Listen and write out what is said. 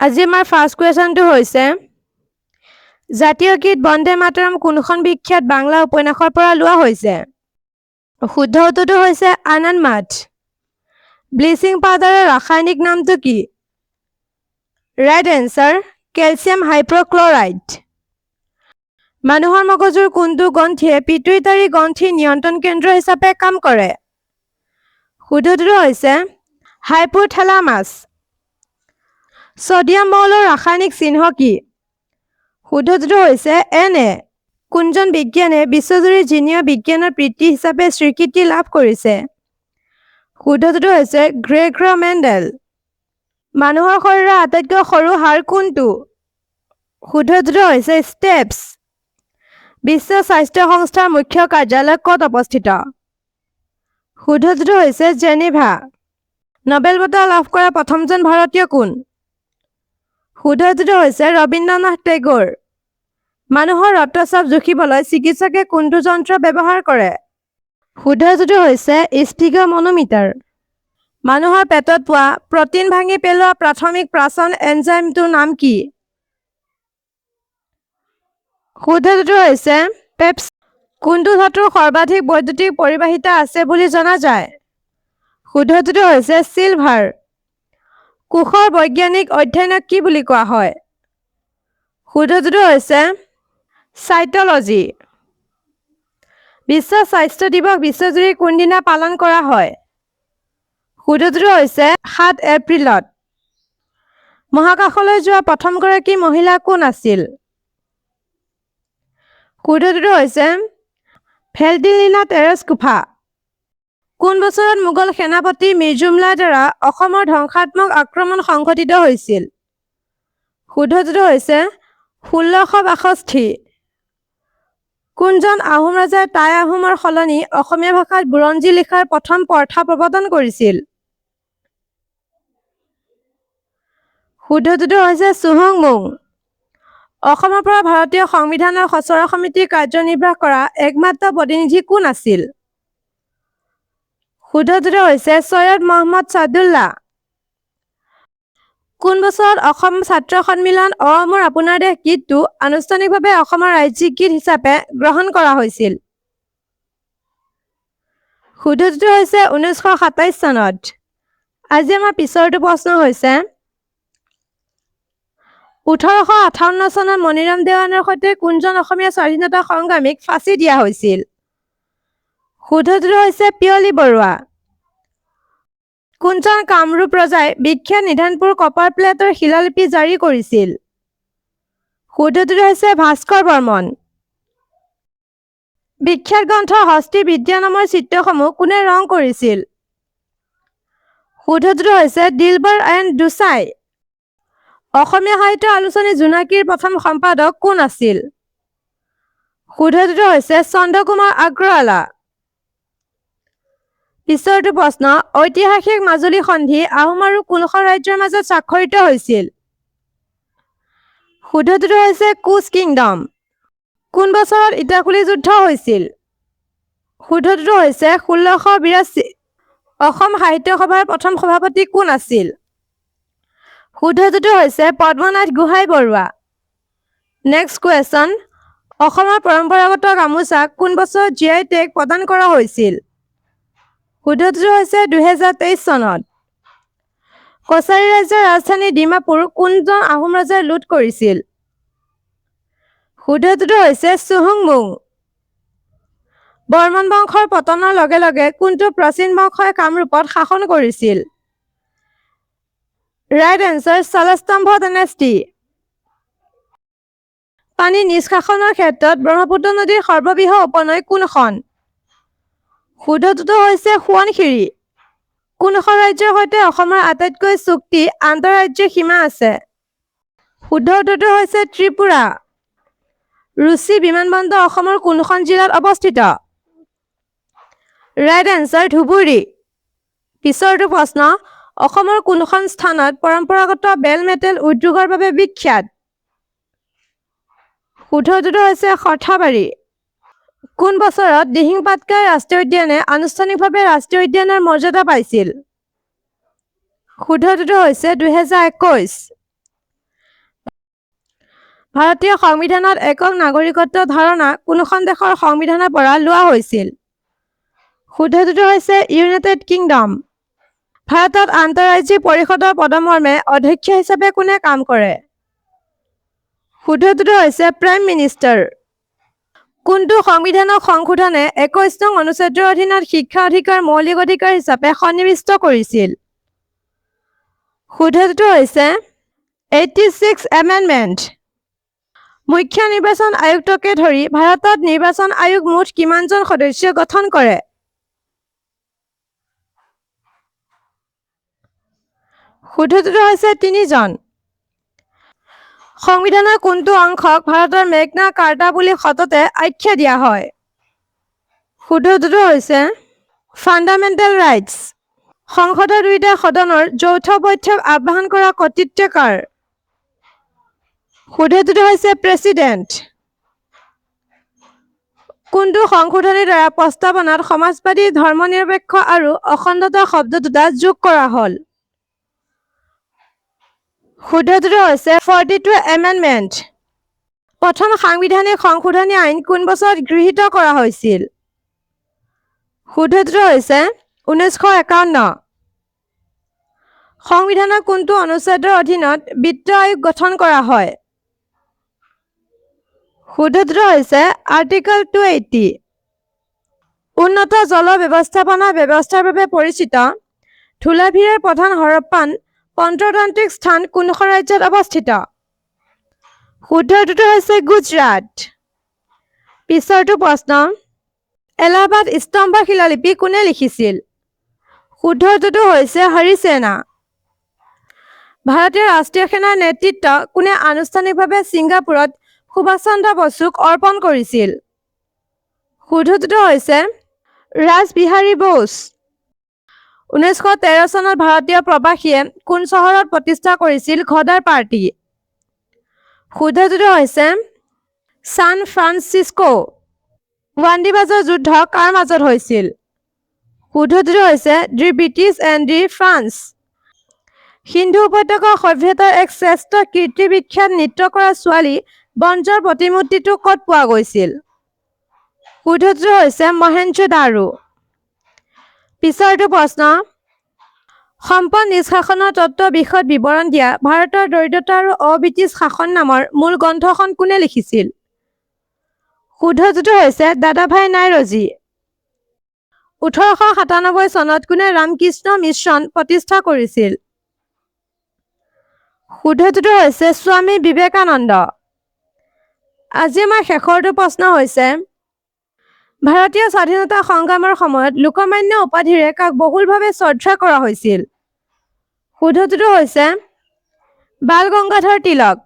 আজি আমাৰ ফাৰ্ষ্ট কুৱেশ্যনটো হৈছে জাতীয় গীত বন্দে মাতৰম কোনখন বিখ্যাত বাংলা উপন্যাসৰ পৰা লোৱা হৈছে? শুদ্ধ উত্তৰটো হৈছে আনন্দ মাঠ। ব্লিচিং পাউডাৰৰ ৰাসায়নিক নামটো কি? Right answer calcium hydrochloride. মানুহৰ মগজুৰ কোনটো গ্ৰন্থিয়ে পিটুইটাৰী গ্ৰন্থি নিয়ন্ত্ৰণ কেন্দ্ৰ হিচাপে কাম কৰে? শুদ্ধ উত্তৰটো হৈছে হাইপোথেলামাছ। ছডিয়াম মৌলৰ ৰাসায়নিক চিহ্ন কি? শুদ্ধ উত্তৰটো হৈছে Na। কোনজন বিজ্ঞানে বিশ্বজুৰি জিনীয় বিজ্ঞানৰ পিতৃ হিচাপে স্বীকৃতি লাভ কৰিছে? শুদ্ধ উত্তৰটো হৈছে গ্ৰেগৰ মেণ্ডেল। মানুহৰ শৰীৰৰ আটাইতকৈ সৰু হাড় কোনটো? শুদ্ধ উত্তৰটো হৈছে ষ্টেপছ। বিশ্ব স্বাস্থ্য সংস্থাৰ মুখ্য কাৰ্যালয় ক'ত অৱস্থিত? শুদ্ধ উত্তৰটো হৈছে জেনেভা। নোবেল বঁটা লাভ কৰা প্ৰথমজন ভাৰতীয় কোন? শুদ্ধ উত্তৰটো হৈছে ৰবীন্দ্ৰনাথ টেগোৰ। মানুহৰ ৰক্তচাপ জুখিবলৈ চিকিৎসকে কোনটো যন্ত্ৰ ব্যৱহাৰ কৰে? শুদ্ধ উত্তৰটো হৈছে স্ফিগমনোমিটাৰ। মানুহৰ পেটত পোৱা প্ৰটিন ভাঙি পেলোৱা প্ৰাথমিক পাচন এনজাইমটোৰ নাম কি? শুদ্ধ উত্তৰটো হৈছে পেপছ। কোনটো ধাতুৰ সৰ্বাধিক বৈদ্যুতিক পৰিবাহিতা আছে বুলি জনা যায়? শুদ্ধ উত্তৰটো হৈছে চিলভাৰ। কোষৰ বৈজ্ঞানিক অধ্যয়নক কি বুলি কোৱা হয়? শুদ্ধ উত্তৰটো হৈছে চাইটলজি। বিশ্ব স্বাস্থ্য দিৱস বিশ্বজুৰি কোনদিনা পালন কৰা হয়? শুদ্ধ উত্তৰটো হৈছে ৭ এপ্ৰিলত। মহাকাশলৈ যোৱা প্ৰথমগৰাকী মহিলা কোন আছিল? শুদ্ধ উত্তৰটো হৈছে ভেলডিলিনা তেৰেস্কোভা। কোন বছৰত মোগল সেনাপতি মীৰ জুমলাৰ দ্বাৰা অসমৰ ধ্বংসাত্মক আক্ৰমণ সংঘটিত হৈছিল? শুদ্ধ উত্তৰটো হৈছে ১৬৬২। কোনজন আহোম ৰজাই টাই আহোমৰ সলনি অসমীয়া ভাষাত বুৰঞ্জী লিখাৰ প্ৰথম প্ৰথা প্ৰৱৰ্তন কৰিছিল? শুদ্ধ উত্তৰটো হৈছে চুহুংমুং। অসমৰ পৰা ভাৰতীয় সংবিধানৰ খচৰা সমিতিৰ কাৰ্যনিৰ্বাহ কৰা একমাত্ৰ প্ৰতিনিধি কোন আছিল? শুদ্ধ উত্তৰটো হৈছে ছৈয়দ মহম্মদ ছাদুল্লাহ। কোন বছৰত অসম ছাত্ৰ সন্মিলন অ মোৰ আপোনাৰ দেশ গীতটো আনুষ্ঠানিকভাৱে অসমৰ ৰাজ্যিক গীত হিচাপে গ্ৰহণ কৰা হৈছিল? শুদ্ধ উত্তৰটো হৈছে ১৯২৭ চনত। আজি আমাৰ পিছৰটো প্ৰশ্ন হৈছে ১৮৫৮ চনত মণিৰাম দেৱানৰ সৈতে কোনজন অসমীয়া স্বাধীনতা সংগ্ৰামীক ফাঁচি দিয়া হৈছিল? শুদ্ধ উত্তৰটো হৈছে পিয়লি বৰুৱা। কোনজন কামৰূপ ৰজাই বিখ্যাত নিধনপুৰ কপাৰ প্লেটৰ শিলালিপি জাৰি কৰিছিল? শুদ্ধ উত্তৰটো হৈছে ভাস্কৰ বৰ্মন। বিখ্যাত গ্ৰন্থ হস্তি বিদ্যা নামৰ চিত্ৰসমূহ কোনে ৰং কৰিছিল? শুদ্ধ উত্তৰটো হৈছে দিলবৰ এণ্ড দুচাই। অসমীয়া সাহিত্য আলোচনী জোনাকীৰ প্ৰথম সম্পাদক কোন আছিল? শুদ্ধ উত্তৰটো হৈছে চন্দ্ৰকুমাৰ আগৰৱালা। পিছৰটো প্ৰশ্ন ঐতিহাসিক মাজুলী সন্ধি আহোম আৰু কোনখন ৰাজ্যৰ মাজত স্বাক্ষৰিত হৈছিল? শুদ্ধ উত্তৰটো হৈছে কোচ কিংডম। কোন বছৰত ইটাখুলি যুদ্ধ হৈছিল? শুদ্ধ উত্তৰটো হৈছে ১৬৮২। অসম সাহিত্য সভাৰ প্ৰথম সভাপতি কোন আছিল? শুদ্ধ উত্তৰটো হৈছে পদ্মনাথ গোহাঁই বৰুৱা। নেক্সট কুৱেশ্যন অসমৰ পৰম্পৰাগত গামোচা কোন বছৰত GI টেগ প্ৰদান কৰা হৈছিল? শুদ্ধ উত্তৰটো হৈছে ২০২৩ চনত। কছাৰী ৰাজ্যৰ ৰাজধানী ডিমাপুৰ কোনজন আহোম ৰজাই লুট কৰিছিল? শুদ্ধ উত্তৰটো হৈছে চুহুংমুং। বৰ্মন বংশৰ পতনৰ লগে লগে কোনটো প্ৰাচীন বংশই কামৰূপত শাসন কৰিছিল? Right answer Salastambha dynasty. পানী নিষ্কাশনৰ ক্ষেত্ৰত ব্ৰহ্মপুত্ৰ নদীৰ সৰ্ববৃহৎ উপনৈ কোনখন? শুদ্ধ উত্তৰটো হৈছে সোৱণশিৰি। কোনখন ৰাজ্যৰ সৈতে অসমৰ আটাইতকৈ চুক্তি আন্তঃৰাজ্যিক সীমা আছে? শুদ্ধ উত্তৰটো হৈছে ত্ৰিপুৰা। ৰুচি বিমানবন্দৰ অসমৰ কোনখন জিলাত অৱস্থিত? Right answer Dhubri. পিছৰটো প্ৰশ্ন অসমৰ কোনখন স্থানত পৰম্পৰাগত বেল মেটেল উদ্যোগৰ বাবে বিখ্যাত? শুদ্ধ উত্তৰটো হৈছে সৰ্থেবাৰী। কোন বছৰত দিহিং পাটকাই ৰাষ্ট্ৰীয় উদ্যানে আনুষ্ঠানিকভাৱে ৰাষ্ট্ৰীয় উদ্যানৰ মৰ্যাদা পাইছিল? শুদ্ধ উত্তৰটো হৈছে ২০২১। ভাৰতীয় সংবিধানত একক নাগৰিকত্বৰ ধাৰণা কোনখন দেশৰ সংবিধানৰ পৰা লোৱা হৈছিল? শুদ্ধটোতো হৈছে ইউনাইটেড কিংডম। ভাৰতত আন্তঃৰাজ্যিক পৰিষদৰ পদমৰ্মে অধ্যক্ষ হিচাপে কোনে কাম কৰে? শুদ্ধটোতো হৈছে প্ৰাইম মিনিষ্টাৰ। কোনটো সংবিধানক সংশোধনে 21 নং অনুচ্ছেদৰ অধীনত শিক্ষা অধিকাৰ মৌলিক অধিকাৰ হিচাপে সন্নিৱিষ্ট কৰিছিল? শুদ্ধটোতো হৈছে 86 এমেণ্ডমেণ্ট। মুখ্য নিৰ্বাচন আয়ুক্তকে ধৰি ভাৰতত নিৰ্বাচন আয়োগ মুঠ কিমানজন সদস্য গঠন কৰে? শুদ্ধটোতো হৈছে 3 জন। সংবিধানৰ কোনটো অংশক ভাৰতৰ মেগনা কাৰ্টা বুলি সততে আখ্যা দিয়া হয়? শুদ্ধটোতো হৈছে ফাণ্ডামেণ্টেল ৰাইটছ। সংসদৰ দুয়োটা সদনৰ যৌথ বৈঠক আহ্বান কৰা কৰ্তৃত্ব কাৰ? শুদ্ধটোতো হৈছে প্ৰেছিডেণ্ট। কোনটো সংশোধনীৰ দ্বাৰা প্ৰস্তাৱনাত সমাজবাদী ধৰ্মনিৰপেক্ষ আৰু অখণ্ডতা শব্দ দুটা যোগ কৰা হ'ল? শুদ্ধটোতো হৈছে 42 এমেণ্ডমেণ্ট। প্ৰথম সাংবিধানিক সংশোধনী আইন কোন বছৰত গৃহীত কৰা হৈছিল? শুদ্ধটোতো হৈছে 1951। সংবিধানৰ কোনটো অনুচ্ছেদৰ অধীনত বিত্ত আয়োগ গঠন কৰা হয়? শুদ্ধটোতো হৈছে আৰ্টিকল 280। উন্নত জল ব্যৱস্থাপনা ব্যৱস্থাৰ বাবে পৰিচিত ধুলাভিৰাৰ প্ৰধান হৰপ্পান প্ৰত্নতান্ত্ৰিক স্থান কোনখন ৰাজ্যত অৱস্থিত? শুদ্ধটোতো হৈছে গুজৰাট। পিছৰটো প্ৰশ্ন, এলাহাবাদ স্তম্ভ শিলালিপি কোনে লিখিছিল? শুদ্ধটোতো হৈছে হৰিসেনা। ভাৰতীয় ৰাষ্ট্ৰীয় সেনাৰ নেতৃত্ব কোনে আনুষ্ঠানিকভাৱে ছিংগাপুৰত সুভাষ চন্দ্ৰ বসুক অৰ্পণ কৰিছিল? শুদ্ধটোতো হৈছে ৰাসবিহাৰী বোস। 1913 চনত ভাৰতীয় প্ৰবাসীয়ে কোন চহৰত প্ৰতিষ্ঠা কৰিছিল ঘদাৰ পাৰ্টি? শুদ্ধটোতো হৈছে ছান ফ্ৰান্সিস্কো। ৱাণ্ডিবাজৰ যুদ্ধ কাৰ মাজত হৈছিল? শুদ্ধটোতো হৈছে the British and the France. সিন্ধু উপত্যকা সভ্যতাৰ এক শ্ৰেষ্ঠ কীৰ্তিবিখ্যাত নৃত্য কৰা ছোৱালী বঞ্জৰ প্ৰতিমূৰ্তিটো ক'ত পোৱা গৈছিল? শুদ্ধটোতো হৈছে মহেঞ্জোদাৰো। পিছৰটো প্ৰশ্ন, সম্পদ নিষ্কাশনৰ তত্ত্বৰ বিশদ বিৱৰণ দিয়া ভাৰতৰ দৰিদ্ৰতা আৰু অব্ৰিটিছ শাসন নামৰ মূল গ্ৰন্থখন কোনে লিখিছিল? শুদ্ধটোতো হৈছে দাদাভাই নাইৰজী। 1897 চনত কোনে ৰামকৃষ্ণ মিছন প্ৰতিষ্ঠা কৰিছিল? শুদ্ধটোতো হৈছে স্বামী বিবেকানন্দ। আজি আমাৰ শেষৰটো প্ৰশ্ন হৈছে, ভাৰতীয় স্বাধীনতা সংগ্ৰামৰ সময়ত লোকমান্য উপাধিৰে কাক বহুলভাৱে শ্ৰদ্ধা কৰা হৈছিল? শুদ্ধটোতো হৈছে বাল গংগাধৰ তিলক।